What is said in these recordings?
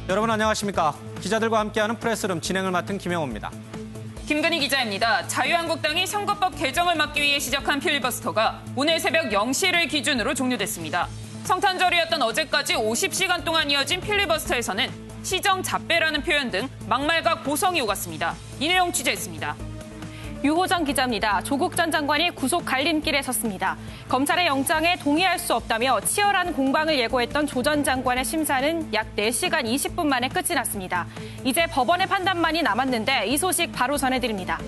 여러분 안녕하십니까? 기자들과 함께하는 프레스룸 진행을 맡은 김영호입니다. 김근희 기자입니다. 자유한국당이 선거법 개정을 막기 위해 시작한 필리버스터가 오늘 새벽 0시를 기준으로 종료됐습니다. 성탄절이었던 어제까지 50시간 동안 이어진 필리버스터에서는 시정잡배라는 표현 등 막말과 고성이 오갔습니다. 이 내용 취재했습니다. 유호정 기자입니다. 조국 전 장관이 구속 갈림길에 섰습니다. 검찰의 영장에 동의할 수 없다며 치열한 공방을 예고했던 조 전 장관의 심사는 약 4시간 20분 만에 끝이 났습니다. 이제 법원의 판단만이 남았는데 이 소식 바로 전해드립니다.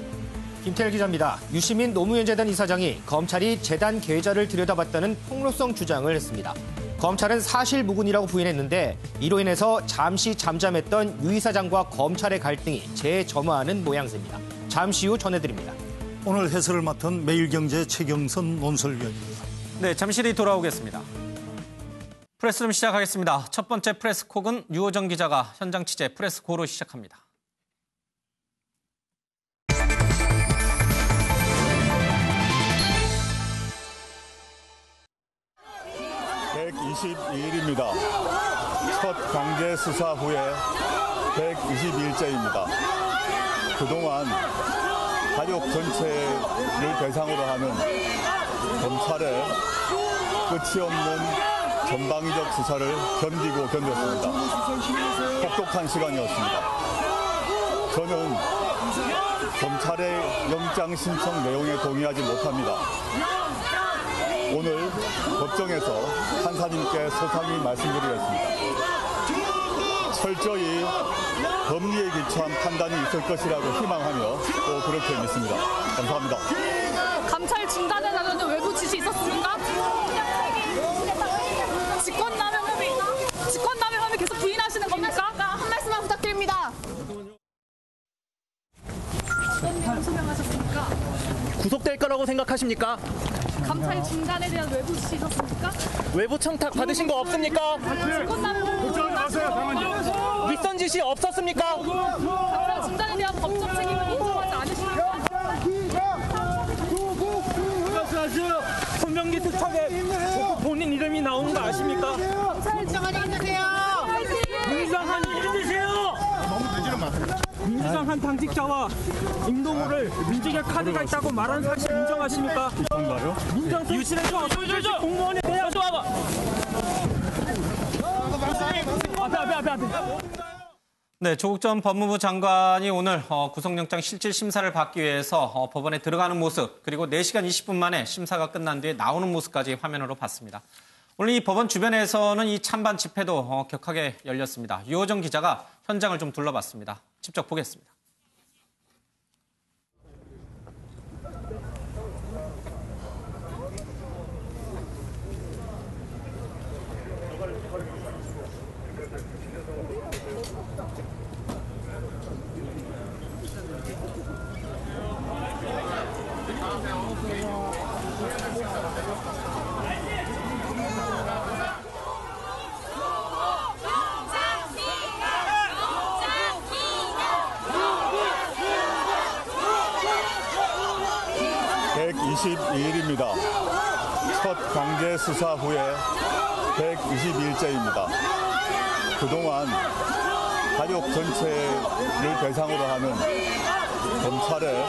김태일 기자입니다. 유시민 노무현 재단 이사장이 검찰이 재단 계좌를 들여다봤다는 폭로성 주장을 했습니다. 검찰은 사실무근이라고 부인했는데 이로 인해서 잠시 잠잠했던 유 이사장과 검찰의 갈등이 재점화하는 모양새입니다. 잠시 후 전해드립니다. 오늘 해설을 맡은 매일경제 최경선 논설위원입니다. 네, 잠시 뒤 돌아오겠습니다. 프레스룸 시작하겠습니다. 첫 번째 프레스콕은 유호정 기자가 현장 취재 프레스고로 시작합니다. (122일입니다) 첫 강제 수사 후에 122일째입니다. 그동안 가족 전체를 대상으로 하는 검찰의 끝이 없는 전방위적 수사를 견디고 견뎠습니다. 혹독한 시간이었습니다. 저는 검찰의 영장 신청 내용에 동의하지 못합니다. 오늘 법정에서 판사님께 소상히 말씀드리겠습니다. 철저히 법리에 기초한 판단이 있을 것이라고 희망하며 또 그렇게 믿습니다. 감사합니다. 감찰 중단에 나가는 외부 지시 있었습니까? 직권남용 혐의 계속 부인하시는 겁니까? 한 말씀만 부탁드립니다. 어떤 내용 소명하셨습니까? 구속될 거라고 생각하십니까? 감찰 중단에 대한 외부 지시 있었습니까? 외부 청탁 받으신 거 없습니까? 직권남용 윗선 지시 없었습니까? 감찰 중단에 대한 법적 책임을 인정하지 않으십니까? 손명기 특검에 본인 이름이 나오는 거 아십니까? 감찰 중단에 앉으세요. 민주당 앉으세요. 민주당 한 당직자와 임동호를 민주계 카드가 있다고 말하는 사실 인정하십니까? 민주당 유실에서 공무원에 대한 앞에. 네, 조국 전 법무부 장관이 오늘 구속영장 실질 심사를 받기 위해서 법원에 들어가는 모습, 그리고 4시간 20분 만에 심사가 끝난 뒤에 나오는 모습까지 화면으로 봤습니다. 오늘 이 법원 주변에서는 이 찬반 집회도 격하게 열렸습니다. 유호정 기자가 현장을 좀 둘러봤습니다. 직접 보겠습니다. (122일입니다) 첫 강제 수사 후에 122일째입니다. 그동안 가족 전체를 대상으로 하는 검찰의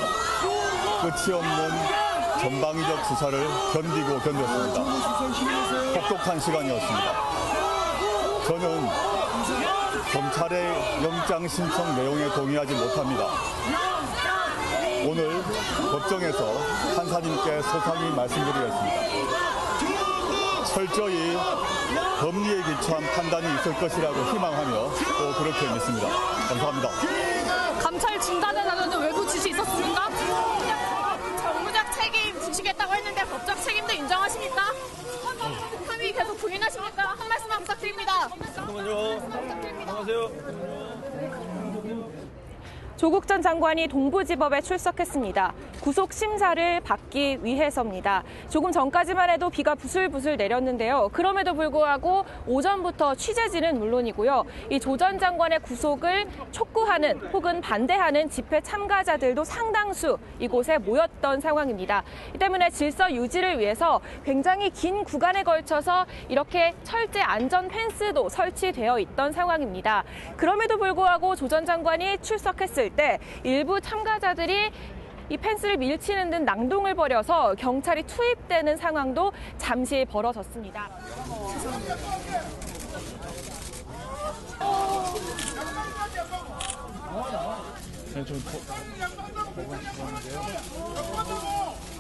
끝이 없는 전방위적 수사를 견디고 견뎠습니다. 혹독한 시간이었습니다. 저는 검찰의 영장 신청 내용에 동의하지 못합니다. 오늘 법정에서 판사님께 소상히 말씀드리겠습니다. 철저히 법리에 기초한 판단이 있을 것이라고 희망하며 또 그렇게 믿습니다. 감사합니다. 감찰 중단에 나가는 외부 지시 있었습니까? 정무적 책임 지시겠다고 했는데 법적 책임도 인정하십니까? 혐의 계속 부인하십니까? 한 말씀만 부탁드립니다. 잠깐만요. 안녕하세요. 조국 전 장관이 동부지법에 출석했습니다. 구속 심사를 받기 위해서입니다. 조금 전까지만 해도 비가 부슬부슬 내렸는데요. 그럼에도 불구하고 오전부터 취재진은 물론이고요. 이 조 전 장관의 구속을 촉구하는 혹은 반대하는 집회 참가자들도 상당수 이곳에 모였던 상황입니다. 이 때문에 질서 유지를 위해서 굉장히 긴 구간에 걸쳐서 이렇게 철제 안전 펜스도 설치되어 있던 상황입니다. 그럼에도 불구하고 조 전 장관이 출석했을 때 일부 참가자들이 이 펜스를 밀치는 듯 낭동을 벌여서 경찰이 투입되는 상황도 잠시 벌어졌습니다.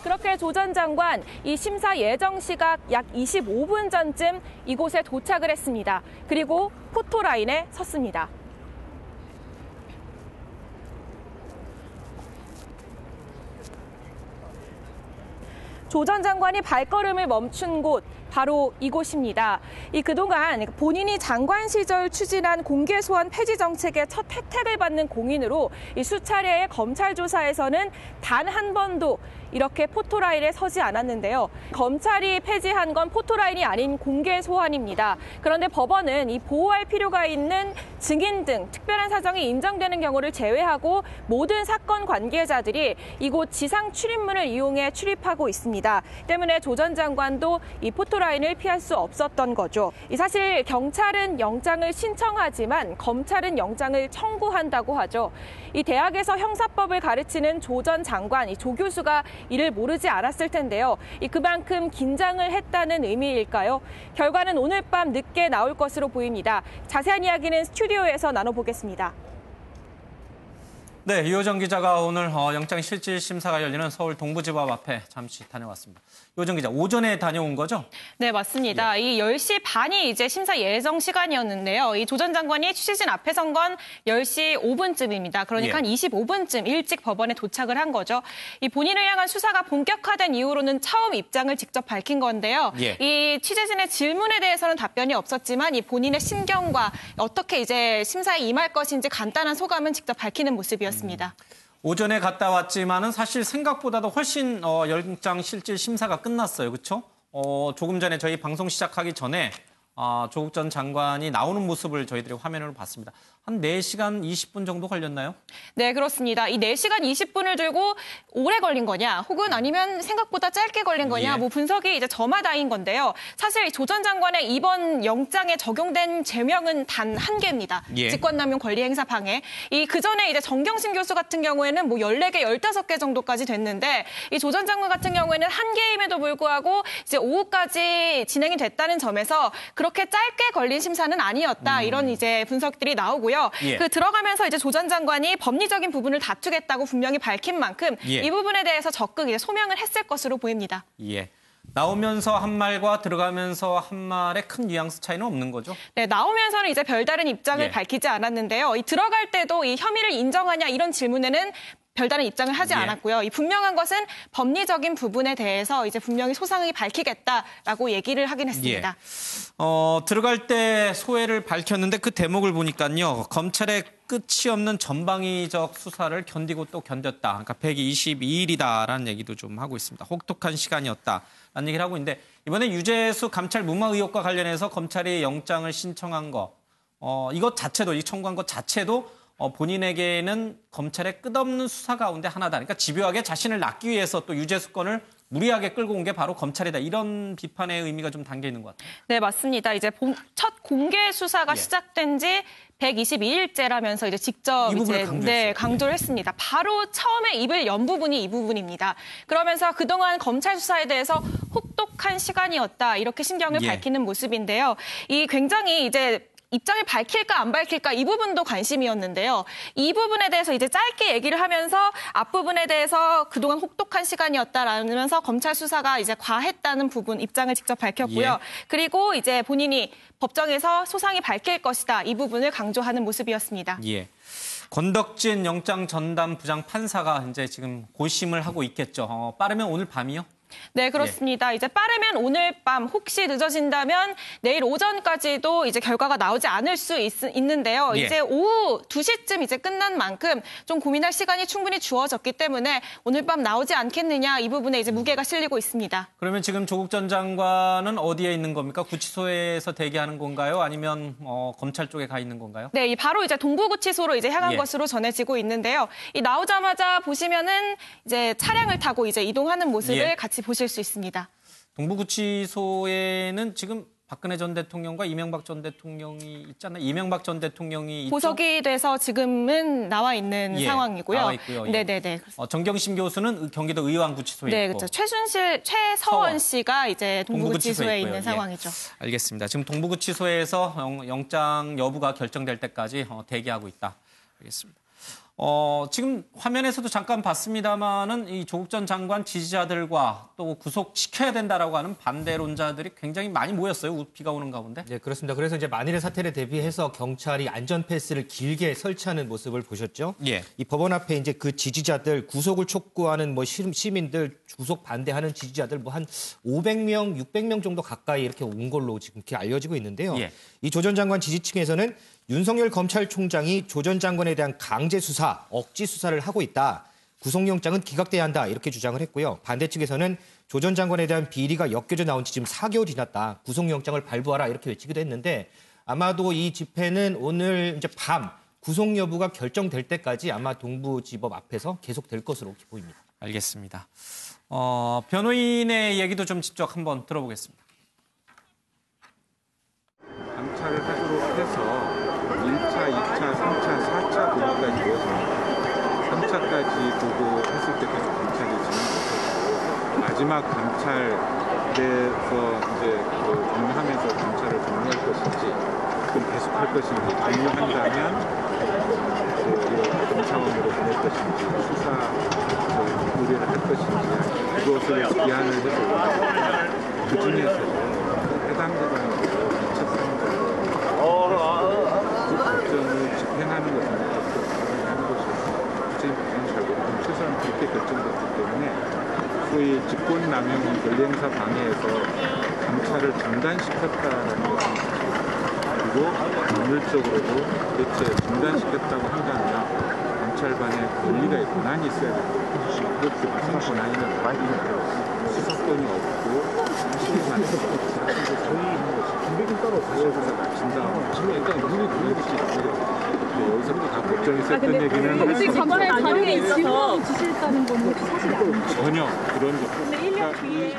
그렇게 조 전 장관 이 심사 예정 시각 약 25분 전쯤 이곳에 도착을 했습니다. 그리고 포토라인에 섰습니다. 조 전 장관이 발걸음을 멈춘 곳 바로 이곳입니다. 그동안 본인이 장관 시절 추진한 공개 소환 폐지 정책의 첫 혜택을 받는 공인으로 이 수차례의 검찰 조사에서는 단 한 번도 이렇게 포토라인에 서지 않았는데요. 검찰이 폐지한 건 포토라인이 아닌 공개 소환입니다. 그런데 법원은 이 보호할 필요가 있는 증인 등 특별한 사정이 인정되는 경우를 제외하고 모든 사건 관계자들이 이곳 지상 출입문을 이용해 출입하고 있습니다. 때문에 조 전 장관도 이 포토라인을 피할 수 없었던 거죠. 사실 경찰은 영장을 신청하지만 검찰은 영장을 청구한다고 하죠. 이 대학에서 형사법을 가르치는 조 전 장관, 이 조 교수가 이를 모르지 않았을 텐데요. 그만큼 긴장을 했다는 의미일까요? 결과는 오늘 밤 늦게 나올 것으로 보입니다. 자세한 이야기는 스튜디오에서 나눠보겠습니다. 네, 이호정 기자가 오늘 영장 실질 심사가 열리는 서울 동부지법 앞에 잠시 다녀왔습니다. 이호정 기자, 오전에 다녀온 거죠? 네, 맞습니다. 이 10시 반이 이제 심사 예정 시간이었는데요. 이 조 전 장관이 취재진 앞에 선 건 10시 5분쯤입니다. 그러니까 한 25분쯤 일찍 법원에 도착을 한 거죠. 이 본인을 향한 수사가 본격화된 이후로는 처음 입장을 직접 밝힌 건데요. 이 취재진의 질문에 대해서는 답변이 없었지만 이 본인의 심경과 어떻게 이제 심사에 임할 것인지 간단한 소감은 직접 밝히는 모습이었습니다. 오전에 갔다 왔지만은 사실 생각보다도 훨씬 영장 실질 심사가 끝났어요. 그렇죠? 조금 전에 저희 방송 시작하기 전에 조국 전 장관이 나오는 모습을 저희들이 화면으로 봤습니다. 한 4시간 20분 정도 걸렸나요? 네, 그렇습니다. 이 4시간 20분을 들고 오래 걸린 거냐, 혹은 아니면 생각보다 짧게 걸린 거냐, 뭐 분석이 이제 저마다인 건데요. 사실 조 전 장관의 이번 영장에 적용된 죄명은 단 한 개입니다. 직권남용 권리행사 방해. 그 전에 이제 정경심 교수 같은 경우에는 뭐 14개, 15개 정도까지 됐는데 이 조 전 장관 같은 경우에는 한 개임에도 불구하고 이제 오후까지 진행이 됐다는 점에서 그렇게 짧게 걸린 심사는 아니었다. 이런 이제 분석들이 나오고요. 들어가면서 이제 조 전 장관이 법리적인 부분을 다투겠다고 분명히 밝힌 만큼 이 부분에 대해서 적극 이제 소명을 했을 것으로 보입니다. 나오면서 한 말과 들어가면서 한 말에 큰 뉘앙스 차이는 없는 거죠? 네, 나오면서는 이제 별다른 입장을 밝히지 않았는데요. 들어갈 때도 이 혐의를 인정하냐 이런 질문에는 별다른 입장을 하지 않았고요. 이 분명한 것은 법리적인 부분에 대해서 이제 분명히 소상히 밝히겠다라고 얘기를 하긴 했습니다. 들어갈 때 소회를 밝혔는데 그 대목을 보니까요. 검찰의 끝이 없는 전방위적 수사를 견디고 또 견뎠다. 그러니까 122일이다라는 얘기도 좀 하고 있습니다. 혹독한 시간이었다라는 얘기를 하고 있는데 이번에 유재수 감찰 무마 의혹과 관련해서 검찰이 영장을 신청한 거, 이것 자체도, 이 청구한 것 자체도 본인에게는 검찰의 끝없는 수사 가운데 하나다. 그러니까 집요하게 자신을 낚기 위해서 또 유재수 건을 무리하게 끌고 온 게 바로 검찰이다. 이런 비판의 의미가 좀 담겨 있는 것 같아요. 네, 맞습니다. 이제 첫 공개 수사가 시작된 지 122일째라면서 이제 직접 강조를 했습니다. 바로 처음에 입을 연 부분이 이 부분입니다. 그러면서 그동안 검찰 수사에 대해서 혹독한 시간이었다. 이렇게 심경을 밝히는 모습인데요. 굉장히 이제 입장을 밝힐까 안 밝힐까 이 부분도 관심이었는데요. 이 부분에 대해서 이제 짧게 얘기를 하면서 앞부분에 대해서 그동안 혹독한 시간이었다라면서 검찰 수사가 이제 과했다는 부분 입장을 직접 밝혔고요. 그리고 이제 본인이 법정에서 소상히 밝힐 것이다. 이 부분을 강조하는 모습이었습니다. 권덕진 영장 전담 부장 판사가 이제 지금 고심을 하고 있겠죠. 빠르면 오늘 밤이요? 네, 그렇습니다. 이제 빠르면 오늘 밤, 혹시 늦어진다면 내일 오전까지도 이제 결과가 나오지 않을 수 있는데요. 예. 이제 오후 2시쯤 이제 끝난 만큼 좀 고민할 시간이 충분히 주어졌기 때문에 오늘 밤 나오지 않겠느냐 이 부분에 이제 무게가 실리고 있습니다. 그러면 지금 조국 전 장관은 어디에 있는 겁니까? 구치소에서 대기하는 건가요? 아니면 검찰 쪽에 가 있는 건가요? 네, 바로 이제 동부구치소로 이제 향한 예. 것으로 전해지고 있는데요. 이 나오자마자 보시면은 이제 차량을 타고 이제 이동하는 모습을 예. 같이 보실 수 있습니다. 동부구치소에는 지금 박근혜 전 대통령과 이명박 전 대통령이 있잖아요. 이명박 전 대통령이 있죠? 보석이 돼서 지금은 나와 있는 예, 상황이고요. 나와 있고요. 예. 네네네. 정경심 교수는 경기도 의왕구치소에 네, 있고. 그렇죠. 최서원 씨가 이제 동부구치소에 있고요. 있는 예. 상황이죠. 알겠습니다. 지금 동부구치소에서 영장 여부가 결정될 때까지 대기하고 있다. 알겠습니다. 지금 화면에서도 잠깐 봤습니다만은 이 조국 전 장관 지지자들과 또 구속시켜야 된다라고 하는 반대론자들이 굉장히 많이 모였어요. 비가 오는 가운데. 네, 그렇습니다. 그래서 이제 만일의 사태를 대비해서 경찰이 안전 패스를 길게 설치하는 모습을 보셨죠? 예. 이 법원 앞에 이제 그 지지자들 구속을 촉구하는 뭐 시민들 구속 반대하는 지지자들 뭐 한 500명, 600명 정도 가까이 이렇게 온 걸로 지금 이렇게 알려지고 있는데요. 예. 이 조 전 장관 지지층에서는 윤석열 검찰총장이 조 전 장관에 대한 강제 수사, 억지 수사를 하고 있다. 구속영장은 기각돼야 한다. 이렇게 주장을 했고요. 반대 측에서는 조 전 장관에 대한 비리가 엮여져 나온 지 지금 4개월 지났다. 구속영장을 발부하라. 이렇게 외치기도 했는데 아마도 이 집회는 오늘 이제 밤 구속 여부가 결정될 때까지 아마 동부지법 앞에서 계속될 것으로 보입니다. 알겠습니다. 변호인의 얘기도 좀 직접 한번 들어보겠습니다. 감찰을 하도록 해서 1차, 2차, 3차, 4차 보고까지 이어집니다. 3차까지 보고했을 때 계속 감찰이 진행되고 마지막 감찰에서 이제 종료하면서 감찰을 종료할 것인지 그럼 계속할 것인지 종료한다면 어떤 차원으로 보낼 것인지 수사 의뢰를 할 것인지 그것을 기한을 해서 그 중에서 해당 기관으로 2차, 3차 그 결정을 집행하는 것은 하는 것이었고 집행 결과는 최소한 그렇게 결정됐기 때문에 소위 직권남용 권리행사 방해에서 감찰을 중단시켰다라는 것은 그리고 법률적으로도 대체 중단시켰다고 한다면 감찰관의 권리가 권한이 있어야 되고 그렇게 무슨 권한이면 많이 수사권이 없고 시기만 저희 김백인 따로 사실은 마친다. 일단 눈이 보이듯이 여기서부터 다 법정에서 했던 얘기는 아직 저번에 자료에 있어서 지시했다는 건 혹시 사실이 아닙니까? 전혀 그런 거. 근데 1년 뒤에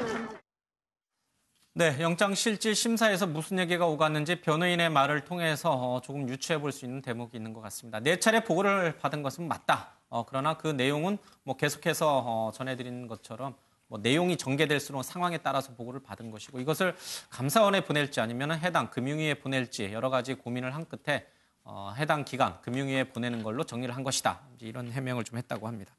네, 영장실질 심사에서 무슨 얘기가 오갔는지 변호인의 말을 통해서 조금 유추해 볼 수 있는 대목이 있는 것 같습니다. 4차례 보고를 받은 것은 맞다. 그러나 그 내용은 뭐 계속해서 전해드리는 것처럼 뭐 내용이 전개될수록 상황에 따라서 보고를 받은 것이고 이것을 감사원에 보낼지 아니면 해당 금융위에 보낼지 여러 가지 고민을 한 끝에 해당 기관 금융위에 보내는 걸로 정리를 한 것이다. 이런 해명을 좀 했다고 합니다.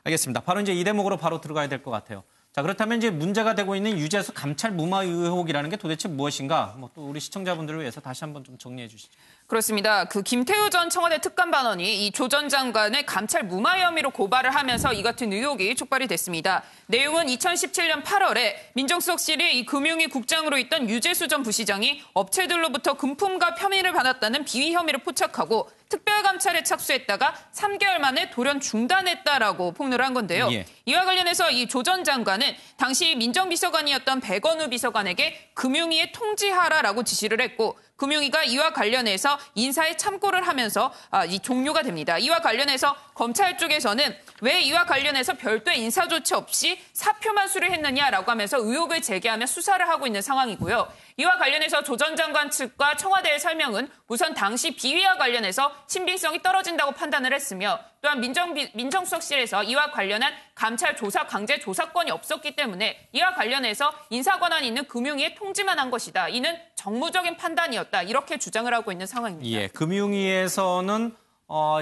알겠습니다. 바로 이제 이 대목으로 바로 들어가야 될 것 같아요. 자, 그렇다면 이제 문제가 되고 있는 유재수 감찰 무마 의혹이라는 게 도대체 무엇인가? 또 우리 시청자분들을 위해서 다시 한번 좀 정리해 주시죠. 그렇습니다. 그 김태우 전 청와대 특감반원이 이 조 전 장관의 감찰 무마 혐의로 고발을 하면서 이 같은 의혹이 촉발이 됐습니다. 내용은 2017년 8월에 민정수석실이 이 금융위 국장으로 있던 유재수 전 부시장이 업체들로부터 금품갑 혐의를 받았다는 비위 혐의를 포착하고 특별감찰에 착수했다가 3개월 만에 돌연 중단했다라고 폭로를 한 건데요. 예. 이와 관련해서 이 조 전 장관은 당시 민정비서관이었던 백원우 비서관에게 금융위에 통지하라라고 지시를 했고 금융위가 이와 관련해서 인사에 참고를 하면서 이 종료가 됩니다. 이와 관련해서 검찰 쪽에서는 왜 이와 관련해서 별도의 인사 조치 없이 사표만 수리했느냐라고 하면서 의혹을 제기하며 수사를 하고 있는 상황이고요. 이와 관련해서 조 전 장관 측과 청와대의 설명은 우선 당시 비위와 관련해서 신빙성이 떨어진다고 판단을 했으며 또한 민정수석실에서 이와 관련한 감찰 조사 강제 조사권이 없었기 때문에 이와 관련해서 인사 권한이 있는 금융위에 통지만 한 것이다. 이는 정무적인 판단이었다. 이렇게 주장을 하고 있는 상황입니다. 예, 금융위에서는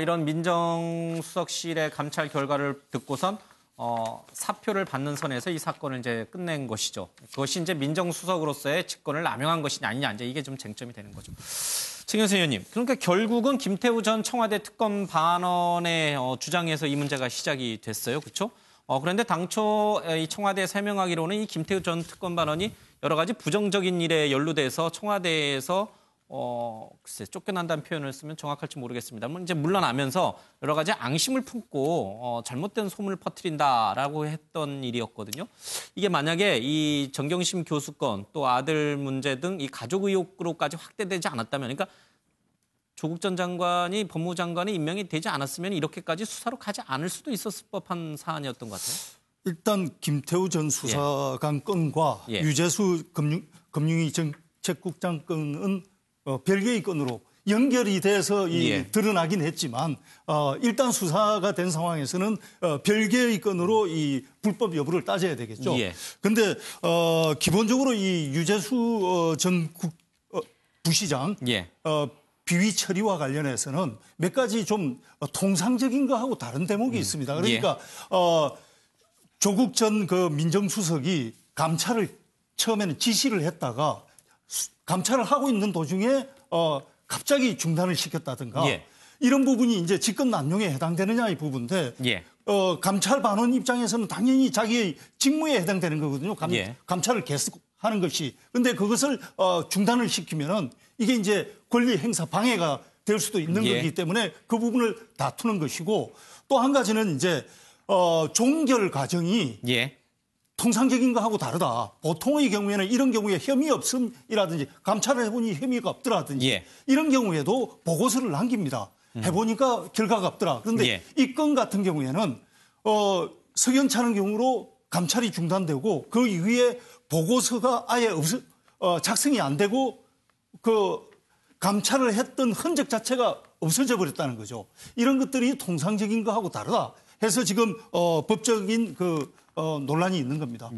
이런 민정수석실의 감찰 결과를 듣고선 사표를 받는 선에서 이 사건을 이제 끝낸 것이죠. 그것이 이제 민정수석으로서의 직권을 남용한 것이냐 아니냐 이제 이게 좀 쟁점이 되는 거죠. 최경수 의원님, 그러니까 결국은 김태우 전 청와대 특검 반원의 주장에서 이 문제가 시작이 됐어요, 그렇죠? 그런데 당초 이 청와대에 설명하기로는 이 김태우 전 특검반원이 여러 가지 부정적인 일에 연루돼서 청와대에서 글쎄 쫓겨난다는 표현을 쓰면 정확할지 모르겠습니다만 이제 물러나면서 여러 가지 앙심을 품고 잘못된 소문을 퍼뜨린다라고 했던 일이었거든요. 이게 만약에 이 정경심 교수 건 또 아들 문제 등 이 가족 의혹으로까지 확대되지 않았다면, 그러니까 조국 전 장관이 법무부 장관이 임명이 되지 않았으면 이렇게까지 수사로 가지 않을 수도 있었을 법한 사안이었던 것 같아요. 일단 김태우 전 수사관 건과 유재수 금융위 정책국장 건은 별개의 건으로 연결이 돼서 드러나긴 했지만 일단 수사가 된 상황에서는 별개의 건으로 이 불법 여부를 따져야 되겠죠. 그런데 기본적으로 이 유재수 전 부시장 비위 처리와 관련해서는 몇 가지 좀 통상적인 거하고 다른 대목이 있습니다. 그러니까 조국 전 그 민정수석이 감찰을 처음에는 지시를 했다가 감찰을 하고 있는 도중에 갑자기 중단을 시켰다든가 이런 부분이 이제 직권 남용에 해당되느냐 이 부분인데 감찰 반원 입장에서는 당연히 자기의 직무에 해당되는 거거든요. 감찰을 계속하는 것이. 근데 그것을 중단을 시키면은 이게 이제 권리 행사 방해가 될 수도 있는 거기 때문에 그 부분을 다투는 것이고 또 한 가지는 이제 종결 과정이 통상적인 거하고 다르다. 보통의 경우에는 이런 경우에 혐의 없음이라든지 감찰을 해보니 혐의가 없더라든지 이런 경우에도 보고서를 남깁니다. 해보니까 결과가 없더라. 그런데 이 건 같은 경우에는 석연찮은 경우로 감찰이 중단되고 그 이후에 보고서가 아예 작성이 안 되고 그 감찰을 했던 흔적 자체가 없어져 버렸다는 거죠. 이런 것들이 통상적인 거하고 다르다 해서 지금 법적인 논란이 있는 겁니다.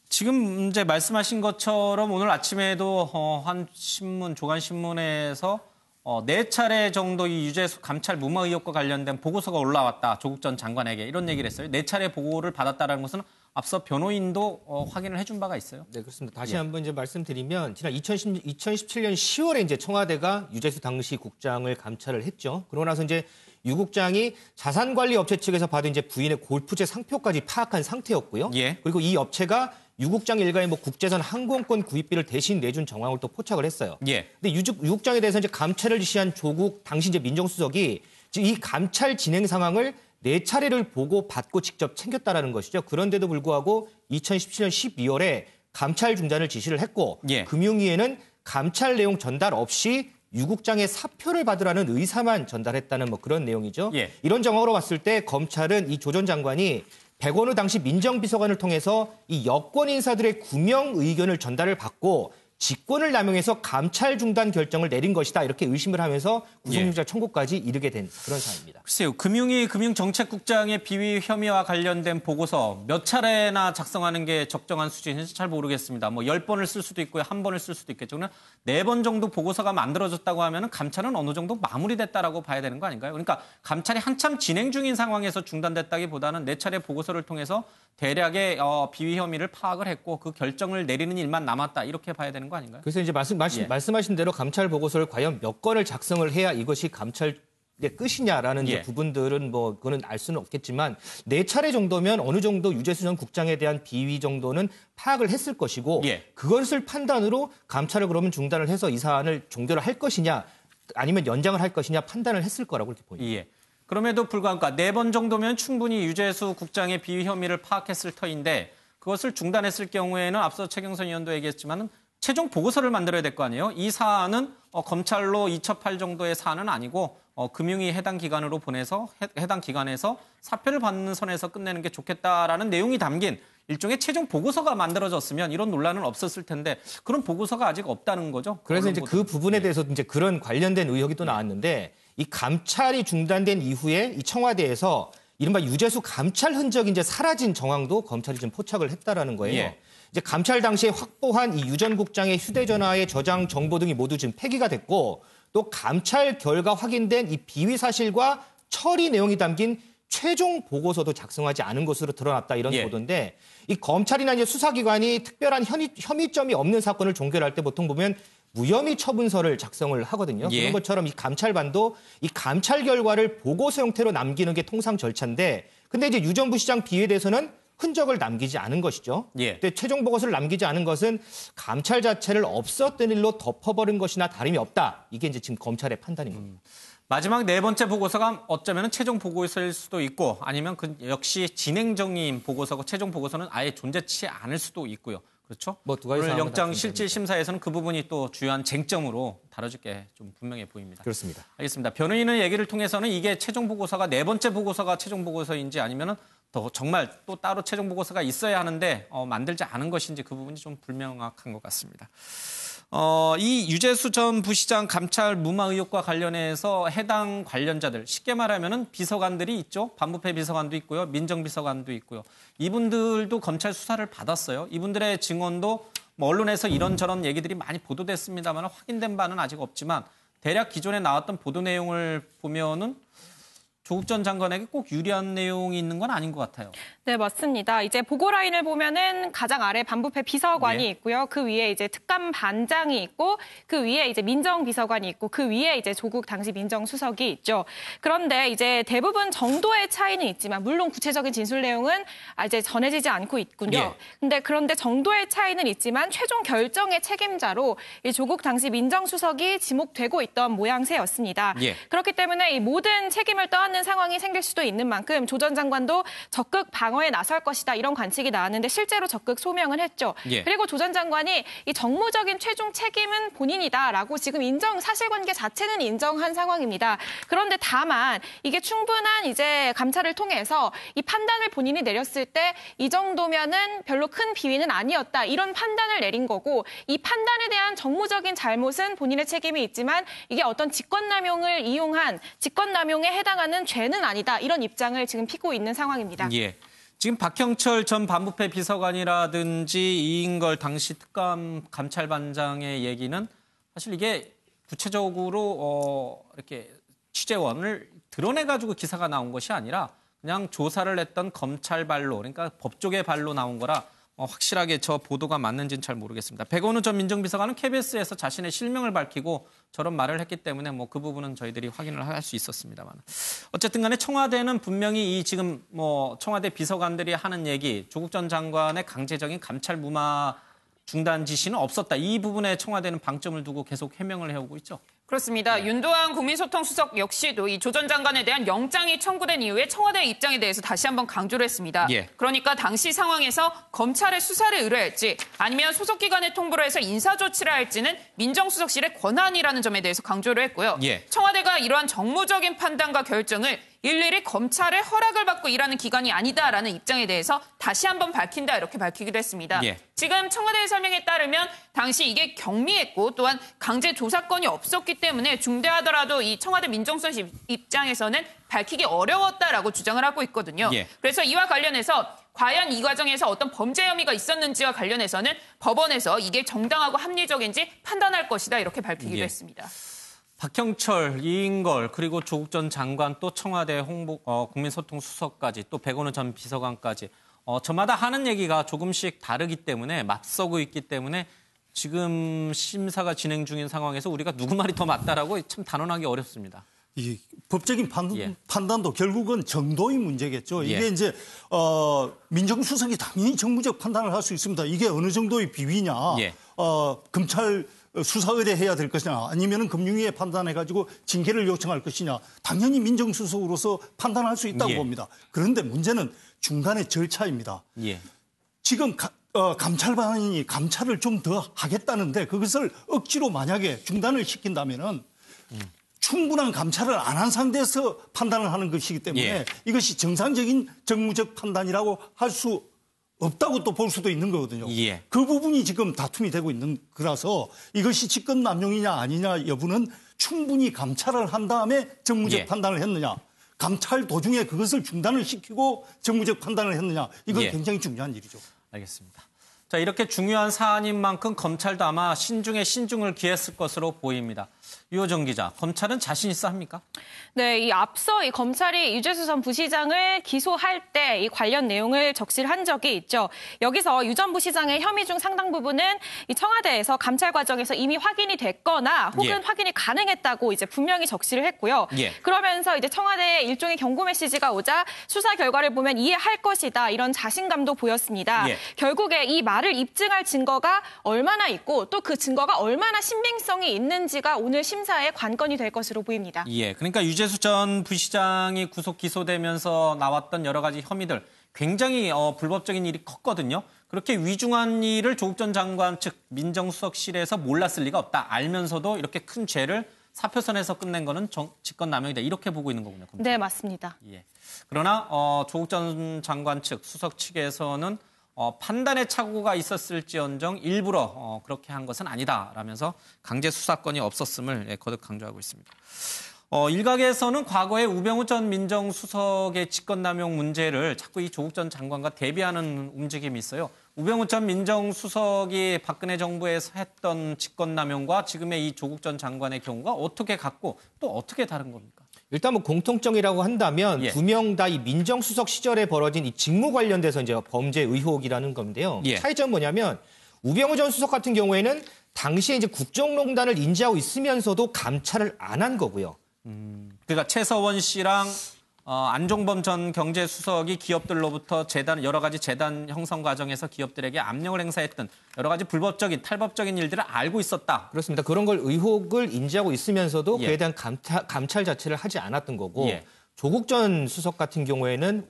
지금 이제 말씀하신 것처럼 오늘 아침에도 한 신문, 조간신문에서 4차례 정도 이 유재수 감찰 무마 의혹과 관련된 보고서가 올라왔다. 조국 전 장관에게 이런 얘기를 했어요. 4차례 보고를 받았다는 것은 앞서 변호인도 확인을 해준 바가 있어요. 네, 그렇습니다. 다시 한번 이제 말씀드리면 지난 2017년 10월에 이제 청와대가 유재수 당시 국장을 감찰을 했죠. 그러고 나서 이제 유 국장이 자산관리업체 측에서 받은 이제 부인의 골프채 상표까지 파악한 상태였고요. 그리고 이 업체가 유 국장 일가의 국제선 항공권 구입비를 대신 내준 정황을 또 포착을 했어요. 근데 유 국장에 대해서 이제 감찰을 지시한 조국 당시 이제 민정수석이 이 감찰 진행 상황을 4차례를 보고 받고 직접 챙겼다라는 것이죠. 그런데도 불구하고 2017년 12월에 감찰 중단을 지시를 했고 금융위에는 감찰 내용 전달 없이 유 국장의 사표를 받으라는 의사만 전달했다는 그런 내용이죠. 이런 정황으로 봤을 때 검찰은 이 조 전 장관이 백원우 당시 민정비서관을 통해서 이 여권 인사들의 구명 의견을 전달을 받고 직권을 남용해서 감찰 중단 결정을 내린 것이다. 이렇게 의심을 하면서 구속영장 청구까지 이르게 된 그런 사안입니다. 글쎄요. 금융위 금융정책국장의 비위 혐의와 관련된 보고서 몇 차례나 작성하는 게 적정한 수준인지 잘 모르겠습니다. 10번을 쓸 수도 있고요. 1번을 쓸 수도 있겠죠. 그러나 4번 정도 보고서가 만들어졌다고 하면 감찰은 어느 정도 마무리됐다라고 봐야 되는 거 아닌가요? 그러니까 감찰이 한참 진행 중인 상황에서 중단됐다기보다는 4차례 보고서를 통해서 대략의 비위 혐의를 파악을 했고 그 결정을 내리는 일만 남았다. 이렇게 봐야 되는 거 아닌가요? 그래서 이제 말씀하신 대로 감찰 보고서를 과연 몇 건을 작성을 해야 이것이 감찰의 끝이냐라는 이제 부분들은 그거는 알 수는 없겠지만 4차례 정도면 어느 정도 유재수 전 국장에 대한 비위 정도는 파악을 했을 것이고 그것을 판단으로 감찰을 그러면 중단을 해서 이 사안을 종결을 할 것이냐 아니면 연장을 할 것이냐 판단을 했을 거라고 이렇게 보입니다. 그럼에도 불구하고 4번 정도면 충분히 유재수 국장의 비위 혐의를 파악했을 터인데 그것을 중단했을 경우에는 앞서 최경선 의원도 얘기했지만 최종 보고서를 만들어야 될 거 아니에요. 이 사안은 검찰로 이첩할 정도의 사안은 아니고 금융위 해당 기관으로 보내서 해당 기관에서 사표를 받는 선에서 끝내는 게 좋겠다라는 내용이 담긴 일종의 최종 보고서가 만들어졌으면 이런 논란은 없었을 텐데 그런 보고서가 아직 없다는 거죠. 그래서 이제 그 부분에 대해서 이제 그런 관련된 의혹이 또 나왔는데 이 감찰이 중단된 이후에 이 청와대에서 이른바 유재수 감찰 흔적이 이제 사라진 정황도 검찰이 좀 포착을 했다라는 거예요. 이제 감찰 당시에 확보한 이 유 전 국장의 휴대전화의 저장 정보 등이 모두 지금 폐기가 됐고 또 감찰 결과 확인된 이 비위 사실과 처리 내용이 담긴 최종 보고서도 작성하지 않은 것으로 드러났다 이런 보도인데 이 검찰이나 이제 수사기관이 특별한 혐의점이 없는 사건을 종결할 때 보통 보면 무혐의 처분서를 작성을 하거든요. 그런 것처럼 이 감찰반도 이 감찰 결과를 보고서 형태로 남기는 게 통상 절차인데 근데 이제 유 전 부시장 비위에 대해서는 흔적을 남기지 않은 것이죠. 예. 근데 최종 보고서를 남기지 않은 것은 감찰 자체를 없었던 일로 덮어버린 것이나 다름이 없다. 이게 이제 지금 검찰의 판단인 겁니다. 마지막 네 번째 보고서가 어쩌면 최종 보고서일 수도 있고 아니면 그 역시 진행 중인 보고서고 최종 보고서는 아예 존재치 않을 수도 있고요. 그렇죠? 뭐 두 가지 오늘 상황은 영장 다 실질 심사에서는 그 부분이 또 주요한 쟁점으로 다뤄질 게 좀 분명해 보입니다. 그렇습니다. 알겠습니다. 변호인의 얘기를 통해서는 이게 최종 보고서가 네 번째 보고서가 최종 보고서인지 아니면은 더 정말 또 따로 최종 보고서가 있어야 하는데 만들지 않은 것인지 그 부분이 좀 불명확한 것 같습니다. 이 유재수 전 부시장 감찰 무마 의혹과 관련해서 해당 관련자들, 쉽게 말하면은 비서관들이 있죠. 반부패 비서관도 있고요. 민정비서관도 있고요. 이분들도 검찰 수사를 받았어요. 이분들의 증언도 뭐 언론에서 이런저런 얘기들이 많이 보도됐습니다만 확인된 바는 아직 없지만 대략 기존에 나왔던 보도 내용을 보면은 조국 전 장관에게 꼭 유리한 내용이 있는 건 아닌 것 같아요. 네, 맞습니다. 이제 보고 라인을 보면은 가장 아래 반부패 비서관이 예. 있고요. 그 위에 이제 특감 반장이 있고 그 위에 이제 민정비서관이 있고 그 위에 이제 조국 당시 민정수석이 있죠. 그런데 이제 대부분 정도의 차이는 있지만 물론 구체적인 진술 내용은 이제 전해지지 않고 있군요. 예. 그런데 정도의 차이는 있지만 최종 결정의 책임자로 이 조국 당시 민정수석이 지목되고 있던 모양새였습니다. 예. 그렇기 때문에 이 모든 책임을 떠안는 상황이 생길 수도 있는 만큼 조 전 장관도 적극 방어에 나설 것이다 이런 관측이 나왔는데 실제로 적극 소명을 했죠. 예. 그리고 조 전 장관이 이 정무적인 최종 책임은 본인이다라고 지금 사실관계 자체는 인정한 상황입니다. 그런데 다만 이게 충분한 이제 감찰을 통해서 이 판단을 본인이 내렸을 때 이 정도면은 별로 큰 비위는 아니었다 이런 판단을 내린 거고 이 판단에 대한 정무적인 잘못은 본인의 책임이 있지만 이게 어떤 직권남용을 이용한 직권남용에 해당하는 죄는 아니다. 이런 입장을 지금 피고 있는 상황입니다. 예. 지금 박형철 전 반부패 비서관이라든지 이인걸 당시 특감 감찰반장의 얘기는 사실 이게 구체적으로 이렇게 취재원을 드러내가지고 기사가 나온 것이 아니라 그냥 조사를 했던 검찰 발로, 그러니까 법조계 발로 나온 거라 확실하게 저 보도가 맞는지는 잘 모르겠습니다. 백원우 전 민정비서관은 KBS에서 자신의 실명을 밝히고 저런 말을 했기 때문에 뭐 그 부분은 저희들이 확인을 할 수 있었습니다만. 어쨌든 간에 청와대는 분명히 이 지금 뭐 청와대 비서관들이 하는 얘기, 조국 전 장관의 강제적인 감찰 무마 중단 지시는 없었다. 이 부분에 청와대는 방점을 두고 계속 해명을 해오고 있죠. 그렇습니다. 윤도한 국민소통수석 역시도 이 조 전 장관에 대한 영장이 청구된 이후에 청와대의 입장에 대해서 다시 한번 강조를 했습니다. 예. 그러니까 당시 상황에서 검찰의 수사를 의뢰할지 아니면 소속기관에 통보를 해서 인사조치를 할지는 민정수석실의 권한이라는 점에 대해서 강조를 했고요. 예. 청와대가 이러한 정무적인 판단과 결정을 일일이 검찰의 허락을 받고 일하는 기관이 아니다라는 입장에 대해서 다시 한번 밝힌다 이렇게 밝히기도 했습니다. 예. 지금 청와대의 설명에 따르면 당시 이게 경미했고 또한 강제 조사건이 없었기 때문에 중대하더라도 이 청와대 민정수석 입장에서는 밝히기 어려웠다라고 주장을 하고 있거든요. 예. 그래서 이와 관련해서 과연 이 과정에서 어떤 범죄 혐의가 있었는지와 관련해서는 법원에서 이게 정당하고 합리적인지 판단할 것이다 이렇게 밝히기도 예. 했습니다. 박형철, 이인걸, 그리고 조국 전 장관 또 청와대 국민소통수석까지 또 백원우 전 비서관까지 저마다 하는 얘기가 조금씩 다르기 때문에 맞서고 있기 때문에 지금 심사가 진행 중인 상황에서 우리가 누구 말이 더 맞다라고 참 단언하기 어렵습니다. 이 법적인 판단도 결국은 정도의 문제겠죠. 이게 예. 이제 민정수석이 당연히 정무적 판단을 할 수 있습니다. 이게 어느 정도의 비위냐, 예. 검찰 수사 의뢰해야 될 것이냐, 아니면 금융위에 판단해가지고 징계를 요청할 것이냐, 당연히 민정수석으로서 판단할 수 있다고 예. 봅니다. 그런데 문제는 중간의 절차입니다. 예. 지금 감찰반이 감찰을 좀 더 하겠다는데 그것을 억지로 만약에 중단을 시킨다면은 충분한 감찰을 안 한 상태에서 판단을 하는 것이기 때문에 예. 이것이 정상적인 정무적 판단이라고 할 수 없다고 또 볼 수도 있는 거거든요. 예. 그 부분이 지금 다툼이 되고 있는 거라서 이것이 직권남용이냐 아니냐 여부는 충분히 감찰을 한 다음에 정무적 예. 판단을 했느냐. 감찰 도중에 그것을 중단을 시키고 정무적 판단을 했느냐. 이건 예. 굉장히 중요한 일이죠. 알겠습니다. 자, 이렇게 중요한 사안인 만큼 검찰도 아마 신중에 신중을 기했을 것으로 보입니다. 유호정 기자, 검찰은 자신 있어 합니까? 네, 이 앞서 이 검찰이 유재수 전 부시장을 기소할 때 이 관련 내용을 적시한 적이 있죠. 여기서 유 전 부시장의 혐의 중 상당 부분은 이 청와대에서 감찰 과정에서 이미 확인이 됐거나 혹은 예. 확인이 가능했다고 이제 분명히 적시를 했고요. 예. 그러면서 이제 청와대에 일종의 경고 메시지가 오자 수사 결과를 보면 이해할 것이다 이런 자신감도 보였습니다. 예. 결국에 이 말을 입증할 증거가 얼마나 있고 또 그 증거가 얼마나 신빙성이 있는지가 오늘 심사의 관건이 될 것으로 보입니다. 예, 그러니까 유재수 전 부시장이 구속 기소되면서 나왔던 여러 가지 혐의들 굉장히 불법적인 일이 컸거든요. 그렇게 위중한 일을 조국 전 장관 측 민정수석실에서 몰랐을 리가 없다. 알면서도 이렇게 큰 죄를 사표선에서 끝낸 거는 직권남용이다. 이렇게 보고 있는 거군요. 검찰. 네, 맞습니다. 예. 그러나 조국 전 장관 측 수석 측에서는 판단의 착오가 있었을지언정 일부러 그렇게 한 것은 아니다라면서 강제 수사권이 없었음을 거듭 강조하고 있습니다. 일각에서는 과거에 우병우 전 민정수석의 직권남용 문제를 자꾸 이 조국 전 장관과 대비하는 움직임이 있어요. 우병우 전 민정수석이 박근혜 정부에서 했던 직권남용과 지금의 이 조국 전 장관의 경우가 어떻게 같고 또 어떻게 다른 겁니까? 일단 뭐 공통점이라고 한다면 예. 두 명 다 이 민정수석 시절에 벌어진 이 직무 관련돼서 이제 범죄 의혹이라는 건데요. 예. 차이점은 뭐냐면 우병우 전 수석 같은 경우에는 당시에 이제 국정농단을 인지하고 있으면서도 감찰을 안 한 거고요. 그러니까 최서원 씨랑 안종범 전 경제수석이 기업들로부터 여러 가지 재단 형성 과정에서 기업들에게 압력을 행사했던 여러 가지 불법적인 탈법적인 일들을 알고 있었다. 그렇습니다. 그런 걸 의혹을 인지하고 있으면서도 예. 그에 대한 감찰 자체를 하지 않았던 거고 예. 조국 전 수석 같은 경우에는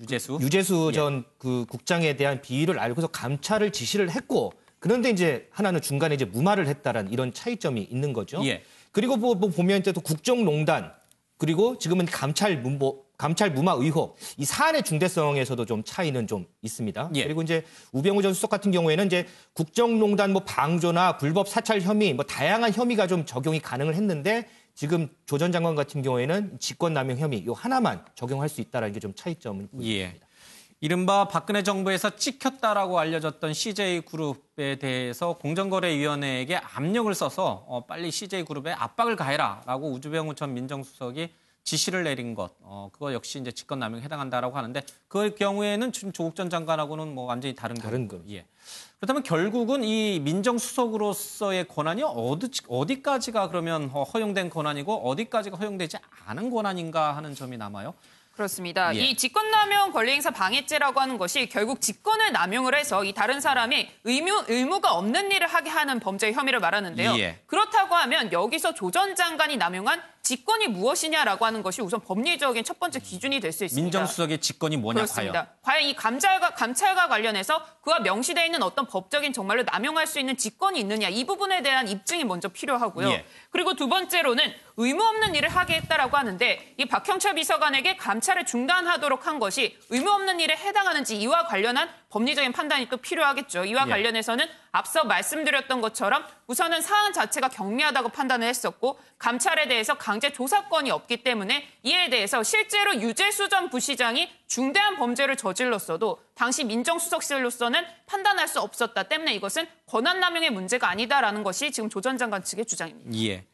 유재수 예. 전 그 국장에 대한 비위를 알고서 감찰을 지시를 했고 그런데 이제 하나는 중간에 이제 무마를 했다라는 이런 차이점이 있는 거죠. 예. 그리고 뭐 보면 또 국정농단 그리고 지금은 감찰 무마 의혹 이 사안의 중대성에서도 좀 차이는 좀 있습니다. 예. 그리고 이제 우병우 전 수석 같은 경우에는 이제 국정농단 뭐 방조나 불법 사찰 혐의 뭐 다양한 혐의가 좀 적용이 가능을 했는데 지금 조 전 장관 같은 경우에는 직권남용 혐의 요 하나만 적용할 수 있다라는 게 좀 차이점을 보입니다. 예. 이른바 박근혜 정부에서 찍혔다라고 알려졌던 CJ그룹에 대해서 공정거래위원회에게 압력을 써서 빨리 CJ그룹에 압박을 가해라라고 우병우 전 민정수석이 지시를 내린 것, 그거 역시 이제 직권남용에 해당한다라고 하는데 그 경우에는 지금 조국 전 장관하고는 뭐 완전히 다른 거. 예. 그렇다면 결국은 이 민정수석으로서의 권한이 어디까지가 그러면 허용된 권한이고 어디까지가 허용되지 않은 권한인가 하는 점이 남아요. 그렇습니다. 예. 이 직권남용 권리행사 방해죄라고 하는 것이 결국 직권을 남용을 해서 이 다른 사람이 의무가 없는 일을 하게 하는 범죄 혐의를 말하는데요. 예. 그렇다고 하면 여기서 조 전 장관이 남용한 직권이 무엇이냐라고 하는 것이 우선 법리적인 첫 번째 기준이 될 수 있습니다. 민정수석의 직권이 뭐냐 그렇습니다. 과연 이 감찰과 관련해서 그와 명시되어 있는 어떤 법적인 정말로 남용할 수 있는 직권이 있느냐 이 부분에 대한 입증이 먼저 필요하고요. 예. 그리고 두 번째로는 의무 없는 일을 하게 했다라고 하는데 이 박형철 비서관에게 감찰을 중단하도록 한 것이 의무 없는 일에 해당하는지 이와 관련한 법리적인 판단이 또 필요하겠죠. 이와 예. 관련해서는 앞서 말씀드렸던 것처럼 우선은 사안 자체가 경미하다고 판단을 했었고 감찰에 대해서 강제 조사권이 없기 때문에 이에 대해서 실제로 유재수 전 부시장이 중대한 범죄를 저질렀어도 당시 민정수석실로서는 판단할 수 없었다 때문에 이것은 권한남용의 문제가 아니다라는 것이 지금 조 전 장관 측의 주장입니다. 예.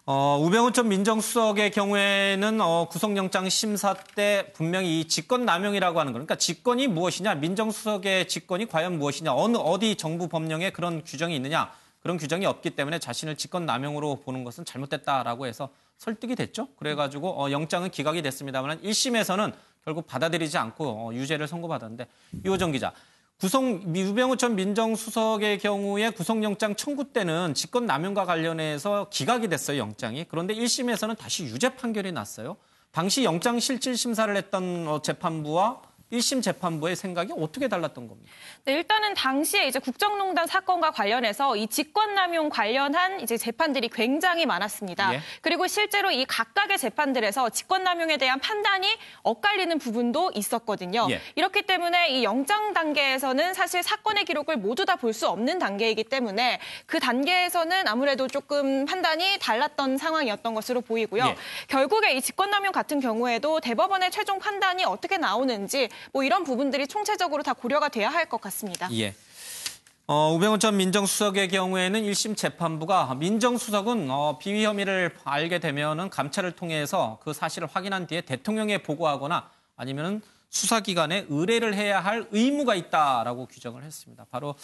우병우 전 민정수석의 경우에는 구속영장 심사 때 분명히 이 직권남용이라고 하는 거, 그러니까 직권이 무엇이냐, 민정수석의 직권이 과연 무엇이냐, 어디 정부 법령에 그런 규정이 있느냐, 그런 규정이 없기 때문에 자신을 직권남용으로 보는 것은 잘못됐다라고 해서 설득이 됐죠. 그래가지고 영장은 기각이 됐습니다만 1심에서는 결국 받아들이지 않고 유죄를 선고받았는데 유호정 기자. 우병우 전 민정수석의 경우에 구속영장 청구 때는 직권남용과 관련해서 기각이 됐어요, 영장이. 그런데 1심에서는 다시 유죄 판결이 났어요. 당시 영장 실질 심사를 했던 재판부와 1심 재판부의 생각이 어떻게 달랐던 겁니까? 네, 일단은 당시에 이제 국정농단 사건과 관련해서 이 직권남용 관련한 이제 재판들이 굉장히 많았습니다. 예. 그리고 실제로 이 각각의 재판들에서 직권남용에 대한 판단이 엇갈리는 부분도 있었거든요. 예. 이렇기 때문에 이 영장 단계에서는 사실 사건의 기록을 모두 다 볼 수 없는 단계이기 때문에 그 단계에서는 아무래도 조금 판단이 달랐던 상황이었던 것으로 보이고요. 예. 결국에 이 직권남용 같은 경우에도 대법원의 최종 판단이 어떻게 나오는지 뭐 이런 부분들이 총체적으로 다 고려가 돼야 할 것 같습니다. 예. 우병우 전 민정수석의 경우에는 1심 재판부가 민정수석은 비위 혐의를 알게 되면은 감찰을 통해서 그 사실을 확인한 뒤에 대통령에 보고하거나 아니면은 수사기관에 의뢰를 해야 할 의무가 있다라고 규정을 했습니다. 바로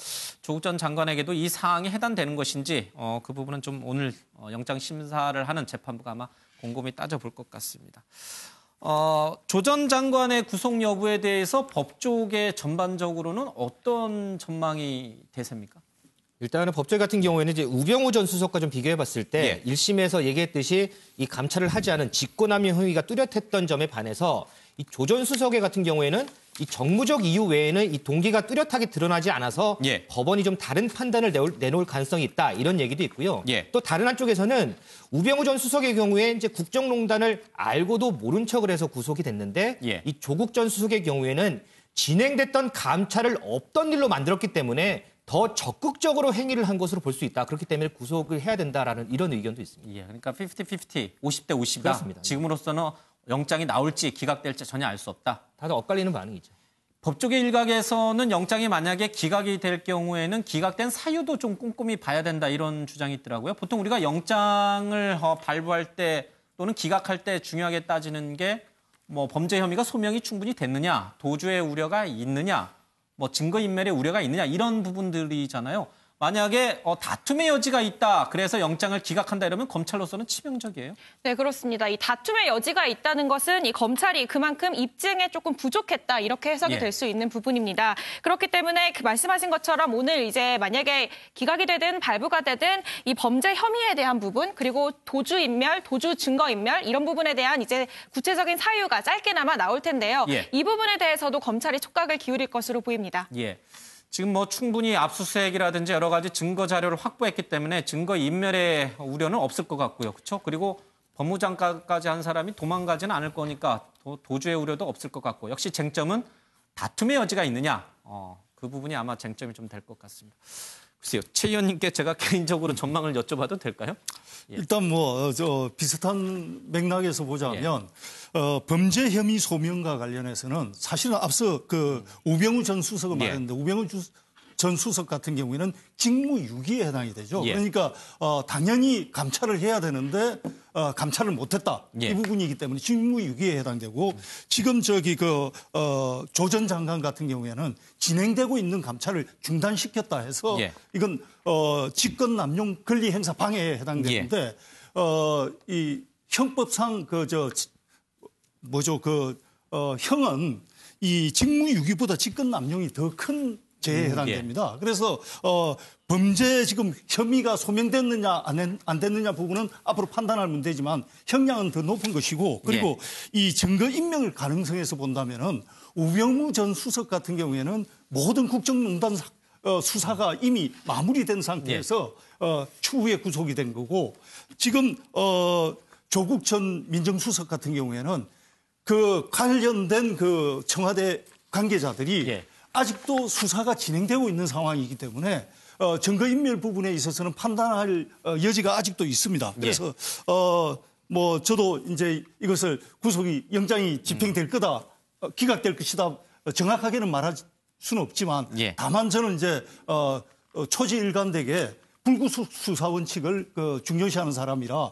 조국 전 장관에게도 이 사항이 해당되는 것인지 그 부분은 좀 오늘 영장 심사를 하는 재판부가 아마 곰곰이 따져볼 것 같습니다. 조 전 장관의 구속 여부에 대해서 법조계 전반적으로는 어떤 전망이 대세입니까? 일단은 법조계 같은 경우에는 이제 우병우 전 수석과 좀 비교해봤을 때 1심에서 얘기했듯이 이 감찰을 하지 않은 직권남용 행위가 뚜렷했던 점에 반해서 이 조 전 수석의 같은 경우에는 이 정무적 이유 외에는 이 동기가 뚜렷하게 드러나지 않아서 법원이 좀 다른 판단을 내놓을 가능성이 있다 이런 얘기도 있고요. 또 다른 한쪽에서는 우병우 전 수석의 경우에 이제 국정농단을 알고도 모른 척을 해서 구속이 됐는데 이 조국 전 수석의 경우에는 진행됐던 감찰을 없던 일로 만들었기 때문에 더 적극적으로 행위를 한 것으로 볼 수 있다. 그렇기 때문에 구속을 해야 된다라는 이런 의견도 있습니다. 예, 그러니까 50-50, 50대 50이다. 그렇습니다. 지금으로서는 영장이 나올지 기각될지 전혀 알 수 없다. 다들 엇갈리는 반응이죠. 법조계 일각에서는 영장이 만약에 기각이 될 경우에는 기각된 사유도 좀 꼼꼼히 봐야 된다 이런 주장이 있더라고요. 보통 우리가 영장을 발부할 때 또는 기각할 때 중요하게 따지는 게 뭐 범죄 혐의가 소명이 충분히 됐느냐, 도주의 우려가 있느냐, 뭐 증거인멸의 우려가 있느냐 이런 부분들이잖아요. 만약에 다툼의 여지가 있다. 그래서 영장을 기각한다 이러면 검찰로서는 치명적이에요. 네, 그렇습니다. 이 다툼의 여지가 있다는 것은 이 검찰이 그만큼 입증에 조금 부족했다. 이렇게 해석이 될 수 있는 부분입니다. 그렇기 때문에 그 말씀하신 것처럼 오늘 이제 만약에 기각이 되든 발부가 되든 이 범죄 혐의에 대한 부분 그리고 도주인멸, 도주 증거인멸 이런 부분에 대한 이제 구체적인 사유가 짧게나마 나올 텐데요. 이 부분에 대해서도 검찰이 촉각을 기울일 것으로 보입니다. 예. 지금 뭐 충분히 압수수색이라든지 여러 가지 증거 자료를 확보했기 때문에 증거 인멸의 우려는 없을 것 같고요. 그렇죠? 그리고 법무장관까지 한 사람이 도망가지는 않을 거니까 도주의 우려도 없을 것 같고 역시 쟁점은 다툼의 여지가 있느냐. 그 부분이 아마 쟁점이 좀 될 것 같습니다. 글쎄요. 최 의원님께 제가 개인적으로 전망을 여쭤봐도 될까요? 일단 비슷한 맥락에서 보자면 범죄 혐의 소명과 관련해서는 사실은 앞서 그 우병우 전 수석을 말했는데 우병우 전 수석 같은 경우에는 직무유기에 해당이 되죠. 그러니까 당연히 감찰을 해야 되는데 감찰을 못했다. 이 부분이기 때문에 직무유기에 해당되고 지금 조 전 장관 같은 경우에는 진행되고 있는 감찰을 중단시켰다 해서 이건 직권남용 권리행사 방해에 해당되는데 이 형법상 형은 이 직무유기보다 직권남용이 더 큰 죄에 해당됩니다. 그래서 범죄 지금 혐의가 소명됐느냐 안 됐느냐 부분은 앞으로 판단할 문제지만 형량은 더 높은 것이고 그리고 이 증거인멸 가능성에서 본다면은 우병우 전 수석 같은 경우에는 모든 국정농단 수사가 이미 마무리된 상태에서 추후에 구속이 된 거고 지금 조국 전 민정수석 같은 경우에는 그 관련된 그 청와대 관계자들이 아직도 수사가 진행되고 있는 상황이기 때문에 증거인멸 부분에 있어서는 판단할 여지가 아직도 있습니다. 그래서 저도 이제 이것을 영장이 집행될 거다, 기각될 것이다 정확하게는 말할 수는 없지만 다만 저는 이제 초지일관되게 불구속 수사 원칙을 중요시하는 사람이라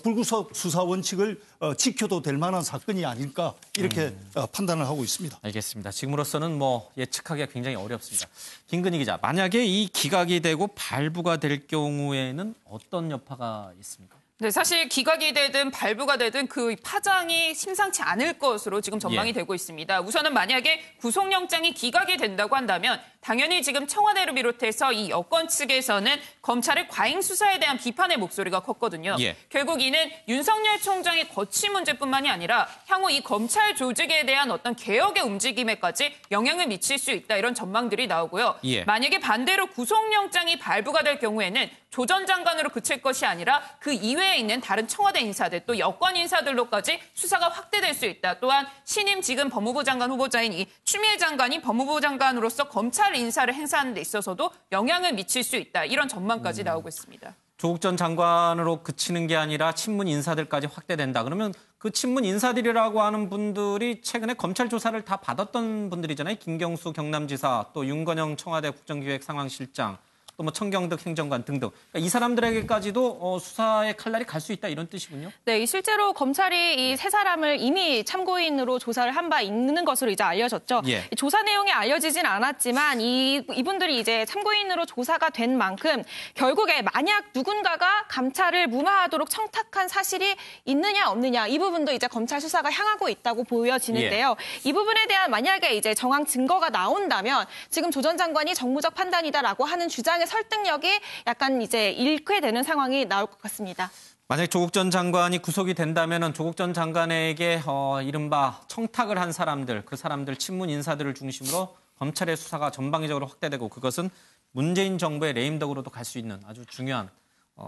불구속 수사 원칙을 지켜도 될 만한 사건이 아닐까 이렇게 판단을 하고 있습니다. 알겠습니다. 지금으로서는 예측하기가 굉장히 어렵습니다. 김근희 기자, 만약에 이 기각이 되고 발부가 될 경우에는 어떤 여파가 있습니까? 네, 사실 기각이 되든 발부가 되든 그 파장이 심상치 않을 것으로 지금 전망이 되고 있습니다. 우선은 만약에 구속영장이 기각이 된다고 한다면 당연히 지금 청와대를 비롯해서 이 여권 측에서는 검찰의 과잉 수사에 대한 비판의 목소리가 컸거든요. 결국 이는 윤석열 총장의 거취 문제뿐만이 아니라 향후 이 검찰 조직에 대한 어떤 개혁의 움직임에까지 영향을 미칠 수 있다 이런 전망들이 나오고요. 만약에 반대로 구속영장이 발부가 될 경우에는 조 전 장관으로 그칠 것이 아니라 그 이외에 있는 다른 청와대 인사들 또 여권 인사들로까지 수사가 확대될 수 있다. 또한 신임 지금 법무부 장관 후보자인 이 추미애 장관이 법무부 장관으로서 검찰 인사를 행사하는 데 있어서도 영향을 미칠 수 있다. 이런 전망까지 나오고 있습니다. 조국 전 장관으로 그치는 게 아니라 친문 인사들까지 확대된다. 그러면 그 친문 인사들이라고 하는 분들이 최근에 검찰 조사를 다 받았던 분들이잖아요. 김경수 경남지사, 또 윤건영 청와대 국정기획상황실장, 또 뭐 청경득 행정관 등등. 그러니까 이 사람들에게까지도 수사의 칼날이 갈 수 있다 이런 뜻이군요. 네, 실제로 검찰이 이 세 사람을 이미 참고인으로 조사를 한 바 있는 것으로 이제 알려졌죠. 예. 조사 내용이 알려지진 않았지만 이분들이 이제 참고인으로 조사가 된 만큼 결국에 만약 누군가가 감찰을 무마하도록 청탁한 사실이 있느냐 없느냐 이 부분도 이제 검찰 수사가 향하고 있다고 보여지는데요. 이 부분에 대한 만약에 이제 정황 증거가 나온다면 지금 조 전 장관이 정무적 판단이다라고 하는 주장의 설득력이 약간 이제 잃게 되는 상황이 나올 것 같습니다. 만약 조국 전 장관이 구속이 된다면 조국 전 장관에게 이른바 청탁을 한 사람들, 그 사람들 친문 인사들을 중심으로 검찰의 수사가 전방위적으로 확대되고 그것은 문재인 정부의 레임덕으로도 갈 수 있는 아주 중요한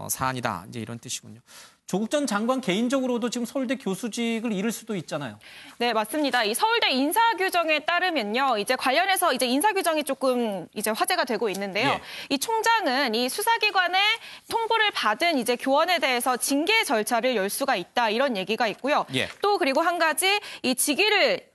사안이다. 이제 이런 뜻이군요. 조국 전 장관 개인적으로도 지금 서울대 교수직을 잃을 수도 있잖아요. 네, 맞습니다. 이 서울대 인사규정에 따르면요, 이제 관련해서 이제 인사규정이 조금 이제 화제가 되고 있는데요. 예. 이 총장은 이 수사기관의 통보를 받은 이제 교원에 대해서 징계 절차를 열 수가 있다 이런 얘기가 있고요. 예. 또 그리고 한 가지 이 직위를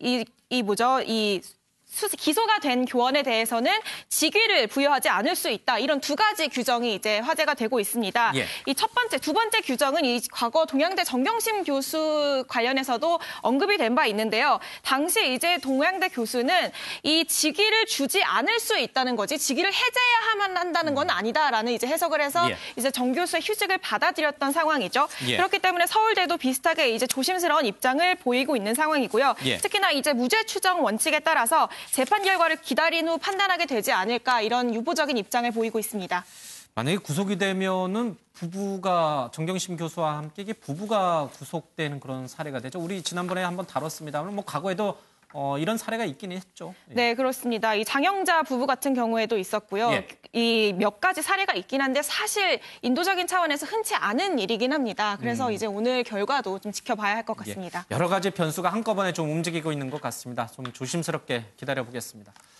기소가 된 교원에 대해서는 직위를 부여하지 않을 수 있다. 이런 두 가지 규정이 이제 화제가 되고 있습니다. 예. 이 두 번째 규정은 이 과거 동양대 정경심 교수 관련해서도 언급이 된 바 있는데요. 당시 이제 동양대 교수는 이 직위를 주지 않을 수 있다는 거지 직위를 해제해야만 한다는 건 아니다라는 이제 해석을 해서 예. 이제 정 교수의 휴직을 받아들였던 상황이죠. 예. 그렇기 때문에 서울대도 비슷하게 이제 조심스러운 입장을 보이고 있는 상황이고요. 예. 특히나 이제 무죄 추정 원칙에 따라서 재판 결과를 기다린 후 판단하게 되지 않을까 이런 유보적인 입장을 보이고 있습니다. 만약에 구속이 되면은 부부가 정경심 교수와 함께 이게 부부가 구속되는 그런 사례가 되죠. 우리 지난번에 한번 다뤘습니다만 뭐 과거에도 이런 사례가 있긴 했죠. 예. 네, 그렇습니다. 이 장영자 부부 같은 경우에도 있었고요. 예. 이 몇 가지 사례가 있긴 한데 사실 인도적인 차원에서 흔치 않은 일이긴 합니다. 그래서 이제 오늘 결과도 좀 지켜봐야 할 것 같습니다. 여러 가지 변수가 한꺼번에 좀 움직이고 있는 것 같습니다. 좀 조심스럽게 기다려보겠습니다.